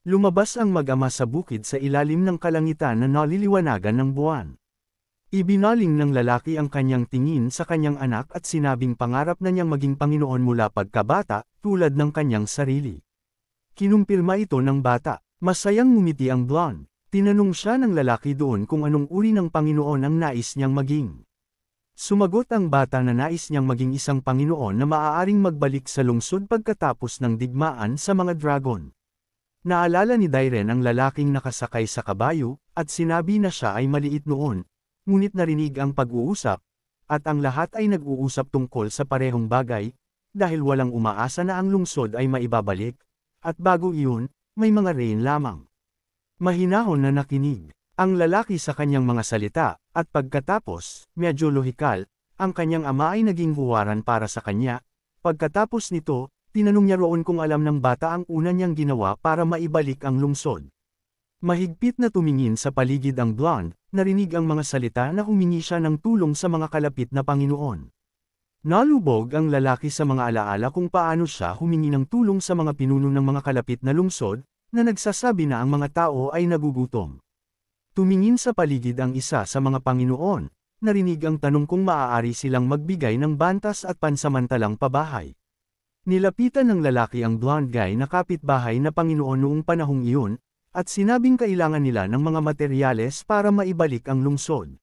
Lumabas ang mag-ama sa bukid sa ilalim ng kalangitan na naliliwanagan ng buwan. Ibinaling ng lalaki ang kanyang tingin sa kanyang anak at sinabing pangarap na niyang maging Panginoon mula pagkabata, tulad ng kanyang sarili. Kinumpirma ito ng bata. Masayang ngumiti ang blonde. Tinanong siya ng lalaki doon kung anong uri ng Panginoon ang nais niyang maging. Sumagot ang bata na nais niyang maging isang Panginoon na maaaring magbalik sa lungsod pagkatapos ng digmaan sa mga dragon. Naalala ni Dairen ang lalaking nakasakay sa kabayo, at sinabi na siya ay maliit noon, ngunit narinig ang pag-uusap, at ang lahat ay nag-uusap tungkol sa parehong bagay, dahil walang umaasa na ang lungsod ay maibabalik, at bago iyon, may mga rain lamang. Mahinahon na nakinig ang lalaki sa kanyang mga salita, at pagkatapos, medyo lohikal, ang kanyang ama ay naging huwaran para sa kanya. Pagkatapos nito, tinanong niya roon kung alam ng bata ang una niyang ginawa para maibalik ang lungsod. Mahigpit na tumingin sa paligid ang blonde, narinig ang mga salita na humingi siya ng tulong sa mga kalapit na Panginoon. Nalubog ang lalaki sa mga alaala kung paano siya humingi ng tulong sa mga pinuno ng mga kalapit na lungsod, na nagsasabi na ang mga tao ay nagugutom. Tumingin sa paligid ang isa sa mga Panginoon, narinig ang tanong kung maaari silang magbigay ng bantas at pansamantalang pabahay. Nilapitan ng lalaki ang blonde guy na kapitbahay na Panginoon noong panahong iyon, at sinabing kailangan nila ng mga materyales para maibalik ang lungsod.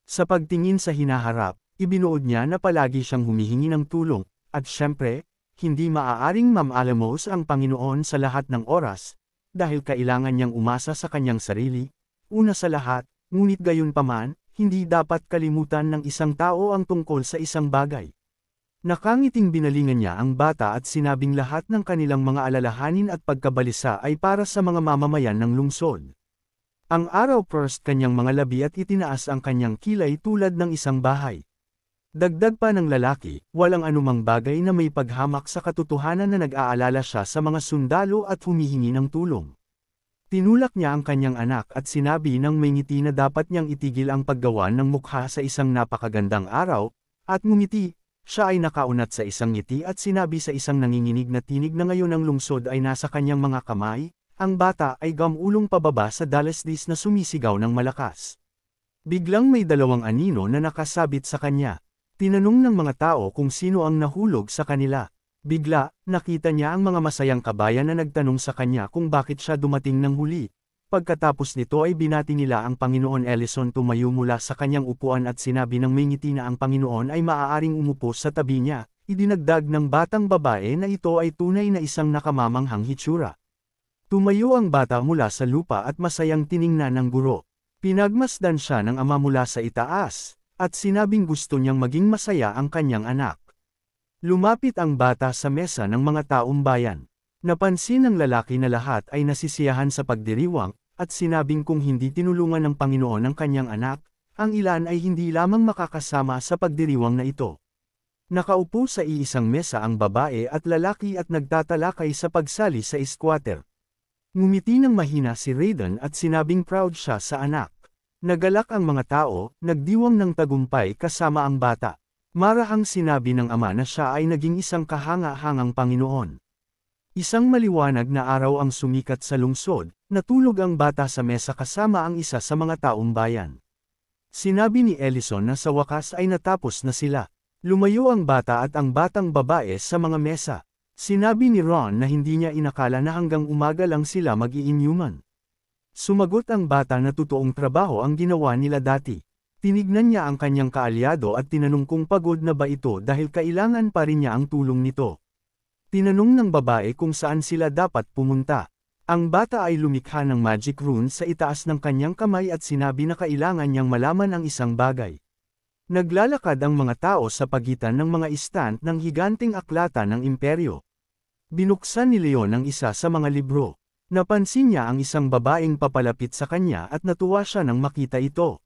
Sa pagtingin sa hinaharap, ibinuod niya na palagi siyang humihingi ng tulong, at syempre, hindi maaaring mamaalamos ang Panginoon sa lahat ng oras, dahil kailangan niyang umasa sa kanyang sarili. Una sa lahat, ngunit gayunpaman, hindi dapat kalimutan ng isang tao ang tungkol sa isang bagay. Nakangiting binalingan niya ang bata at sinabing lahat ng kanilang mga alalahanin at pagkabalisa ay para sa mga mamamayan ng lungsod. Ang araw pursed kanyang mga labi at itinaas ang kanyang kilay tulad ng isang bahay. Dagdag pa ng lalaki, walang anumang bagay na may paghamak sa katotohanan na nag-aalala siya sa mga sundalo at humihingi ng tulong. Tinulak niya ang kanyang anak at sinabi ng may ngiti na dapat niyang itigil ang paggawa ng mukha sa isang napakagandang araw, at ngumiti. Siya ay nakaunat sa isang ngiti at sinabi sa isang nanginginig na tinig na ngayon ang lungsod ay nasa kanyang mga kamay. Ang bata ay gamulong pababa sa dalasdis na sumisigaw ng malakas. Biglang may dalawang anino na nakasabit sa kanya. Tinanong ng mga tao kung sino ang nahulog sa kanila. Bigla, nakita niya ang mga masayang kabayan na nagtanong sa kanya kung bakit siya dumating ng huli. Pagkatapos nito ay binati nila ang Panginoon. Ellison tumayo mula sa kanyang upuan at sinabi ng may ngiti na ang Panginoon ay maaaring umupo sa tabi niya. Idinagdag ng batang babae na ito ay tunay na isang nakamamanghang hitsura. Tumayo ang bata mula sa lupa at masayang tiningnan ng guro. Pinagmasdan siya ng ama mula sa itaas, at sinabing gusto niyang maging masaya ang kanyang anak. Lumapit ang bata sa mesa ng mga taong bayan. Napansin ng lalaki na lahat ay nasisiyahan sa pagdiriwang, at sinabing kung hindi tinulungan ng Panginoon ang kanyang anak, ang ilan ay hindi lamang makakasama sa pagdiriwang na ito. Nakaupo sa iisang mesa ang babae at lalaki at nagtatalakay sa pagsali sa squatter. Ngumiti ng mahina si Raiden at sinabing proud siya sa anak. Nagalak ang mga tao, nagdiwang ng tagumpay kasama ang bata. Marahang sinabi ng ama na siya ay naging isang kahanga-hangang Panginoon. Isang maliwanag na araw ang sumikat sa lungsod, natulog ang bata sa mesa kasama ang isa sa mga taong bayan. Sinabi ni Ellison na sa wakas ay natapos na sila. Lumayo ang bata at ang batang babae sa mga mesa. Sinabi ni Ron na hindi niya inakala na hanggang umaga lang sila mag-iinyuman. Sumagot ang bata na totoong trabaho ang ginawa nila dati. Tinignan niya ang kanyang kaalyado at tinanong kung pagod na ba ito dahil kailangan pa rin niya ang tulong nito. Tinanong ng babae kung saan sila dapat pumunta. Ang bata ay lumikha ng magic rune sa itaas ng kanyang kamay at sinabi na kailangan niyang malaman ang isang bagay. Naglalakad ang mga tao sa pagitan ng mga istant ng higanting aklatan ng imperyo. Binuksan ni Leon ang isa sa mga libro. Napansin niya ang isang babaeng papalapit sa kanya at natuwa siya nang makita ito.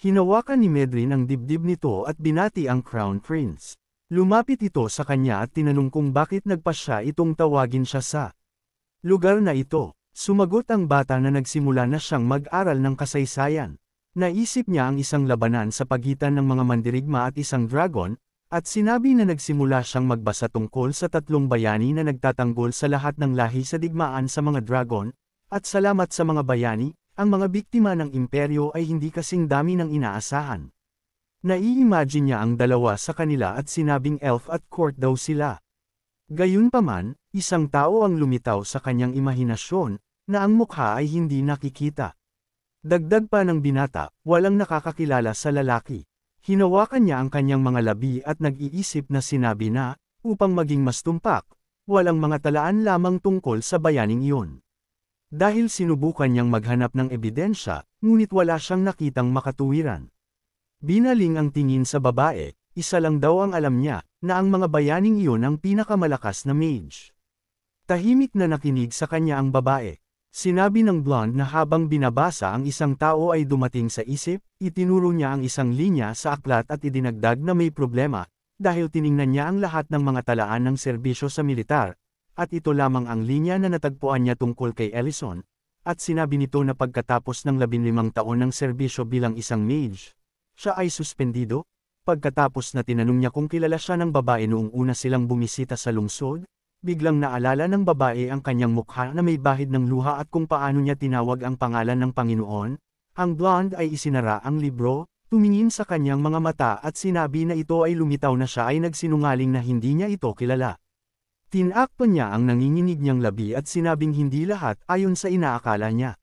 Hinawakan ni Medrin ang dibdib nito at binati ang Crown Prince. Lumapit ito sa kanya at tinanong kung bakit nagpasya itong tawagin siya sa lugar na ito. Sumagot ang bata na nagsimula na siyang mag-aral ng kasaysayan. Naisip niya ang isang labanan sa pagitan ng mga mandirigma at isang dragon, At sinabi na nagsimula siyang magbasa tungkol sa 3 bayani na nagtatanggol sa lahat ng lahi sa digmaan sa mga dragon, at salamat sa mga bayani, ang mga biktima ng imperyo ay hindi kasing dami ng inaasahan. Nai-imagine niya ang dalawa sa kanila at sinabing elf at court daw sila. Gayunpaman, isang tao ang lumitaw sa kanyang imahinasyon, na ang mukha ay hindi nakikita. Dagdag pa ng binata, walang nakakakilala sa lalaki. Hinawakan niya ang kanyang mga labi at nag-iisip na sinabi na, upang maging mas tumpak, walang mga talaan lamang tungkol sa bayaning iyon. Dahil sinubukan niyang maghanap ng ebidensya, ngunit wala siyang nakitang makatuwiran. Binaling ang tingin sa babae, isa lang daw ang alam niya, na ang mga bayaning iyon ang pinakamalakas na mage. Tahimik na nakinig sa kanya ang babae. Sinabi ng blonde na habang binabasa ang isang tao ay dumating sa isip, itinuro niya ang isang linya sa aklat at idinagdag na may problema, dahil tiningnan niya ang lahat ng mga talaan ng serbisyo sa militar, at ito lamang ang linya na natagpuan niya tungkol kay Ellison, at sinabi nito na pagkatapos ng 15 taon ng serbisyo bilang isang mage, siya ay suspendido. Pagkatapos na tinanong niya kung kilala siya ng babae noong una silang bumisita sa lungsod, biglang naalala ng babae ang kanyang mukha na may bahid ng luha at kung paano niya tinawag ang pangalan ng Panginoon. Ang blonde ay isinara ang libro, tumingin sa kanyang mga mata at sinabi na ito ay lumitaw na siya ay nagsinungaling na hindi niya ito kilala. Tinakpan niya ang nanginginig niyang labi at sinabing hindi lahat ayon sa inaakala niya.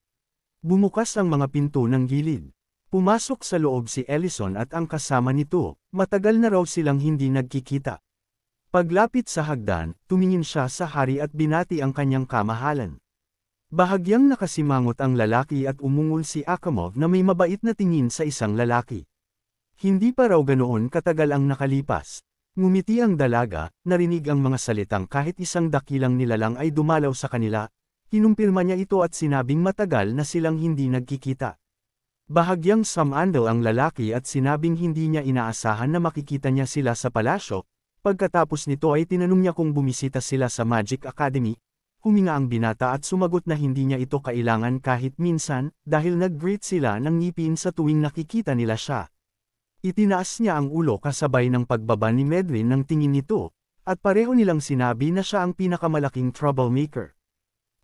Bumukas ang mga pinto ng gilid. Pumasok sa loob si Ellison at ang kasama nito, matagal na raw silang hindi nagkikita. Paglapit sa hagdan, tumingin siya sa hari at binati ang kanyang kamahalan. Bahagyang nakasimangot ang lalaki at umungol si Akamov na may mabait na tingin sa isang lalaki. Hindi pa raw ganoon katagal ang nakalipas. Ngumiti ang dalaga, narinig ang mga salitang kahit isang dakilang nilalang ay dumalaw sa kanila. Kinumpirma niya ito at sinabing matagal na silang hindi nagkikita. Bahagyang sumandal ang lalaki at sinabing hindi niya inaasahan na makikita niya sila sa palasyo. Pagkatapos nito ay tinanong niya kung bumisita sila sa Magic Academy. Huminga ang binata at sumagot na hindi niya ito kailangan kahit minsan, dahil nag-greet sila ng ngipin sa tuwing nakikita nila siya. Itinaas niya ang ulo kasabay ng pagbaba ni Medrin ng tingin nito, at pareho nilang sinabi na siya ang pinakamalaking troublemaker.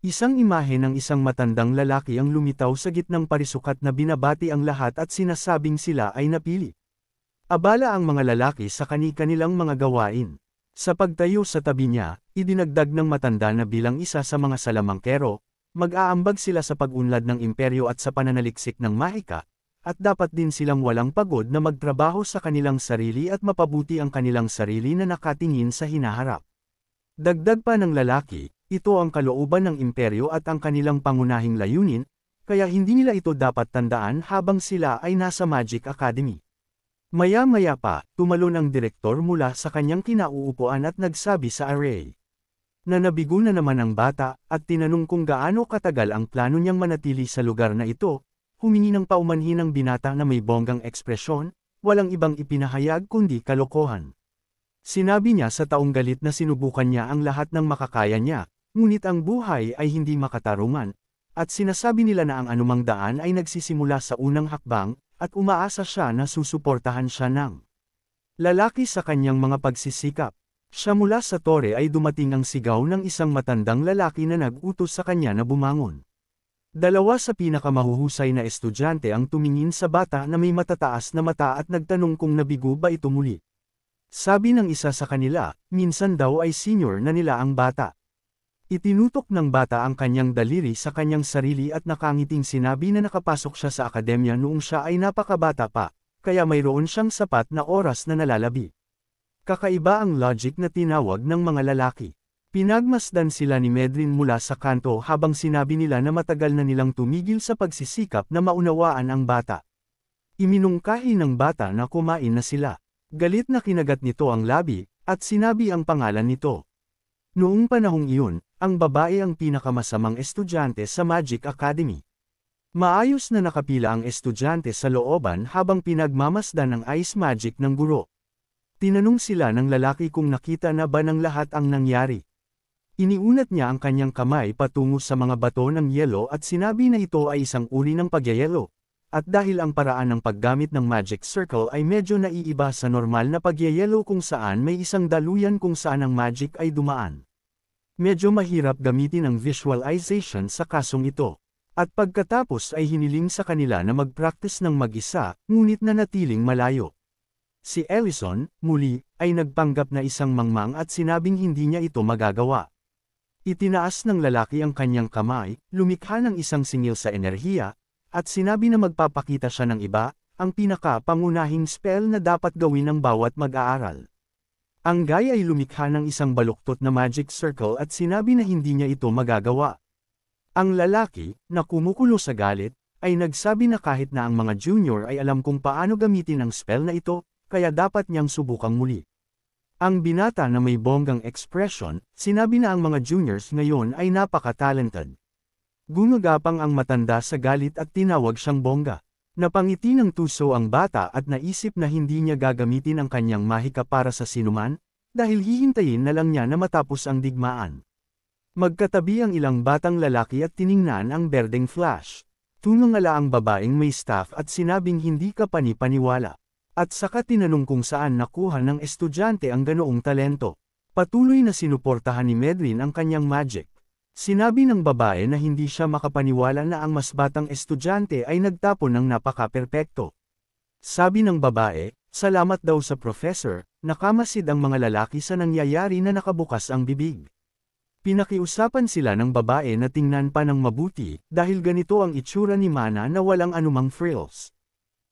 Isang imahe ng isang matandang lalaki ang lumitaw sa gitnang parisukat na binabati ang lahat at sinasabing sila ay napili. Abala ang mga lalaki sa kani-kanilang mga gawain. Sa pagtayo sa tabi niya, idinagdag ng matanda na bilang isa sa mga salamangkero, mag-aambag sila sa pag-unlad ng imperyo at sa pananaliksik ng mahika, at dapat din silang walang pagod na magtrabaho sa kanilang sarili at mapabuti ang kanilang sarili na nakatingin sa hinaharap. Dagdag pa ng lalaki, ito ang kalooban ng imperyo at ang kanilang pangunahing layunin, kaya hindi nila ito dapat tandaan habang sila ay nasa Magic Academy. Maya-maya pa, tumalon ang direktor mula sa kanyang kinauupuan at nagsabi sa array. Nabigo na naman ang bata, at tinanong kung gaano katagal ang plano niyang manatili sa lugar na ito, humingi ng paumanhin ang binata na may bonggang ekspresyon, walang ibang ipinahayag kundi kalokohan. Sinabi niya sa taong galit na sinubukan niya ang lahat ng makakaya niya, ngunit ang buhay ay hindi makatarungan, at sinasabi nila na ang anumang daan ay nagsisimula sa unang hakbang, at umaasa siya na susuportahan siya ng lalaki sa kanyang mga pagsisikap. Siya mula sa tore ay dumating ang sigaw ng isang matandang lalaki na nag-utos sa kanya na bumangon. Dalawa sa pinakamahuhusay na estudyante ang tumingin sa bata na may matataas na mata at nagtanong kung nabigo ba ito muli. Sabi ng isa sa kanila, minsan daw ay senior na nila ang bata. Itinutok ng bata ang kanyang daliri sa kanyang sarili at nakangiting sinabi na nakapasok siya sa akademya noong siya ay napakabata pa, kaya mayroon siyang sapat na oras na nalalabi. Kakaiba ang logic na tinawag ng mga lalaki. Pinagmasdan sila ni Medrin mula sa kanto habang sinabi nila na matagal na nilang tumigil sa pagsisikap na maunawaan ang bata. Iminungkahi ng bata na kumain na sila. Galit na kinagat nito ang labi, at sinabi ang pangalan nito. Noong panahong iyon, ang babae ang pinakamasamang estudyante sa Magic Academy. Maayos na nakapila ang estudyante sa looban habang pinagmamasdan ng ice magic ng guro. Tinanong sila ng lalaki kung nakita na ba ng lahat ang nangyari. Iniunat niya ang kanyang kamay patungo sa mga bato ng yelo at sinabi na ito ay isang uri ng pagyayelo. At dahil ang paraan ng paggamit ng magic circle ay medyo naiiba sa normal na pagyayelo kung saan may isang daluyan kung saan ang magic ay dumaan. Medyo mahirap gamitin ang visualization sa kasong ito. At pagkatapos ay hiniling sa kanila na mag-practice ng mag-isa, ngunit nanatiling malayo. Si Ellison, muli, ay nagpanggap na isang mangmang at sinabing hindi niya ito magagawa. Itinaas ng lalaki ang kanyang kamay, lumikha ng isang singil sa enerhiya, at sinabi na magpapakita siya ng iba, ang pinaka-pangunahing spell na dapat gawin ng bawat mag-aaral. Ang guy ay lumikha ng isang baluktot na magic circle at sinabi na hindi niya ito magagawa. Ang lalaki, na kumukulo sa galit, ay nagsabi na kahit na ang mga junior ay alam kung paano gamitin ang spell na ito, kaya dapat niyang subukang muli. Ang binata na may bonggang expression, sinabi na ang mga juniors ngayon ay napaka-talented. Gumagapang ang matanda sa galit at tinawag siyang bongga. Napangiti ng tuso ang bata at naisip na hindi niya gagamitin ang kanyang mahika para sa sinuman, dahil hihintayin na lang niya na matapos ang digmaan. Magkatabi ang ilang batang lalaki at tiningnan ang berdeng flash. Tumangala ang babaeng may staff at sinabing hindi ka panipaniwala. At saka tinanong kung saan nakuha ng estudyante ang ganoong talento. Patuloy na sinuportahan ni Medlin ang kanyang magic. Sinabi ng babae na hindi siya makapaniwala na ang mas batang estudyante ay nagtapon ng napaka-perpekto. Sabi ng babae, salamat daw sa professor, nakamasid ang mga lalaki sa nangyayari na nakabukas ang bibig. Pinakiusapan sila ng babae na tingnan pa ng mabuti, dahil ganito ang itsura ni Mana na walang anumang frills.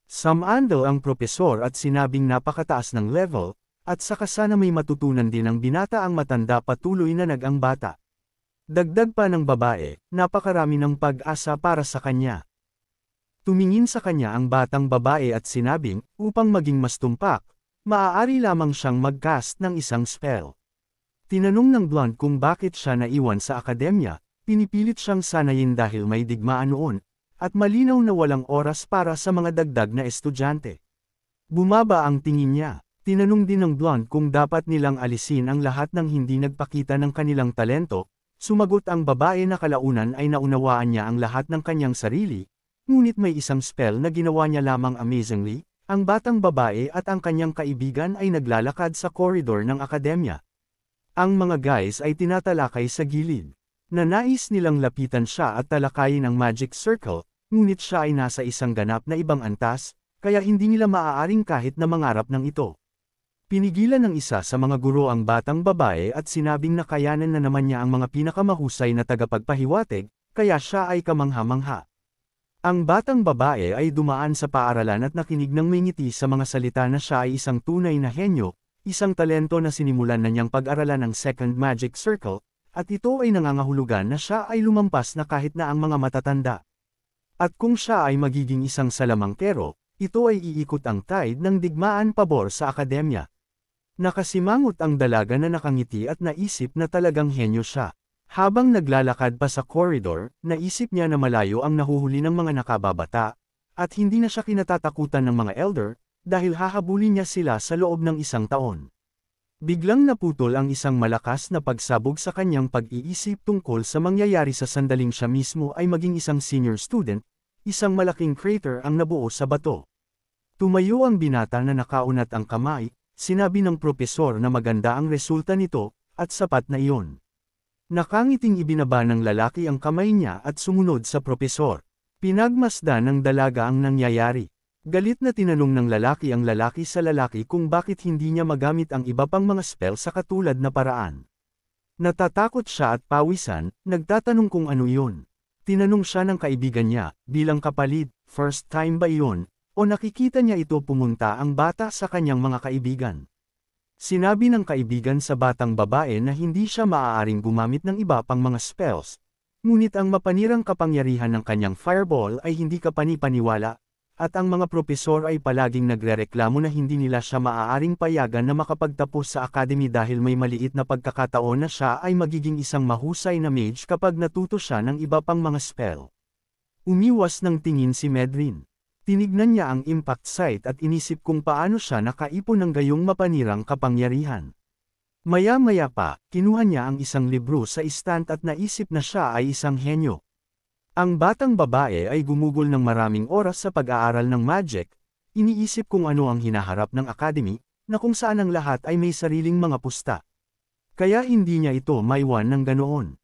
Samandal ang propesor at sinabing napakataas ng level, at saka sana may matutunan din ang binata ang matanda patuloy na nag-ang bata. Dagdag pa ng babae, napakarami ng pag-asa para sa kanya. Tumingin sa kanya ang batang babae at sinabing, upang maging mas tumpak, maaari lamang siyang mag-cast ng isang spell. Tinanong ng blonde kung bakit siya naiwan sa akademya, pinipilit siyang sanayin dahil may digmaan noon, at malinaw na walang oras para sa mga dagdag na estudyante. Bumaba ang tingin niya. Tinanong din ng blonde kung dapat nilang alisin ang lahat ng hindi nagpakita ng kanilang talento. Sumagot ang babae na kalaunan ay naunawaan niya ang lahat ng kanyang sarili, ngunit may isang spell na ginawa niya lamang amazingly, ang batang babae at ang kanyang kaibigan ay naglalakad sa koridor ng akademya. Ang mga guys ay tinatalakay sa gilid. Nanais nilang lapitan siya at talakayin ang magic circle, ngunit siya ay nasa isang ganap na ibang antas, kaya hindi nila maaaring kahit na mangarap ng ito. Pinigilan ng isa sa mga guro ang batang babae at sinabing na kayanan na naman niya ang mga pinakamahusay na tagapagpahiwatig, kaya siya ay kamangha-mangha. Ang batang babae ay dumaan sa paaralan at nakinig ng may ngiti sa mga salita na siya ay isang tunay na henyo, isang talento na sinimulan na niyang pag-aralan ng Second Magic Circle, at ito ay nangangahulugan na siya ay lumampas na kahit na ang mga matatanda. At kung siya ay magiging isang salamangkero, ito ay iikot ang tide ng digmaan pabor sa akademya. Nakasimangot ang dalaga na nakangiti at naisip na talagang henyo siya. Habang naglalakad pa sa koridor, naisip niya na malayo ang nahuhuli ng mga nakababata, at hindi na siya kinatatakutan ng mga elder, dahil hahabulin niya sila sa loob ng isang taon. Biglang naputol ang isang malakas na pagsabog sa kanyang pag-iisip tungkol sa mangyayari sa sandaling siya mismo ay maging isang senior student, isang malaking crater ang nabuo sa bato. Tumayo ang binata na nakaunat ang kamay. Sinabi ng propesor na maganda ang resulta nito, at sapat na iyon. Nakangiting ibinaba ng lalaki ang kamay niya at sumunod sa propesor. Pinagmasdan ng dalaga ang nangyayari. Galit na tinanong ng lalaki ang lalaki sa lalaki kung bakit hindi niya magamit ang iba pang mga spell sa katulad na paraan. Natatakot siya at pawisan, nagtatanong kung ano iyon. Tinanong siya ng kaibigan niya, bilang kapalit, first time ba iyon? O nakikita niya ito pumunta ang bata sa kanyang mga kaibigan. Sinabi ng kaibigan sa batang babae na hindi siya maaaring gumamit ng iba pang mga spells, ngunit ang mapanirang kapangyarihan ng kanyang fireball ay hindi kapani-paniwala, at ang mga propesor ay palaging nagrereklamo na hindi nila siya maaaring payagan na makapagtapos sa academy dahil may maliit na pagkakataon na siya ay magiging isang mahusay na mage kapag natuto siya ng iba pang mga spell. Umiwas ng tingin si Medlin. Tinignan niya ang impact site at inisip kung paano siya nakaipon ng gayong mapanirang kapangyarihan. Maya-maya pa, kinuha niya ang isang libro sa istant at naisip na siya ay isang henyo. Ang batang babae ay gumugol ng maraming oras sa pag-aaral ng magic, iniisip kung ano ang hinaharap ng academy, na kung saan ang lahat ay may sariling mga pusta. Kaya hindi niya ito maiwan ng ganoon.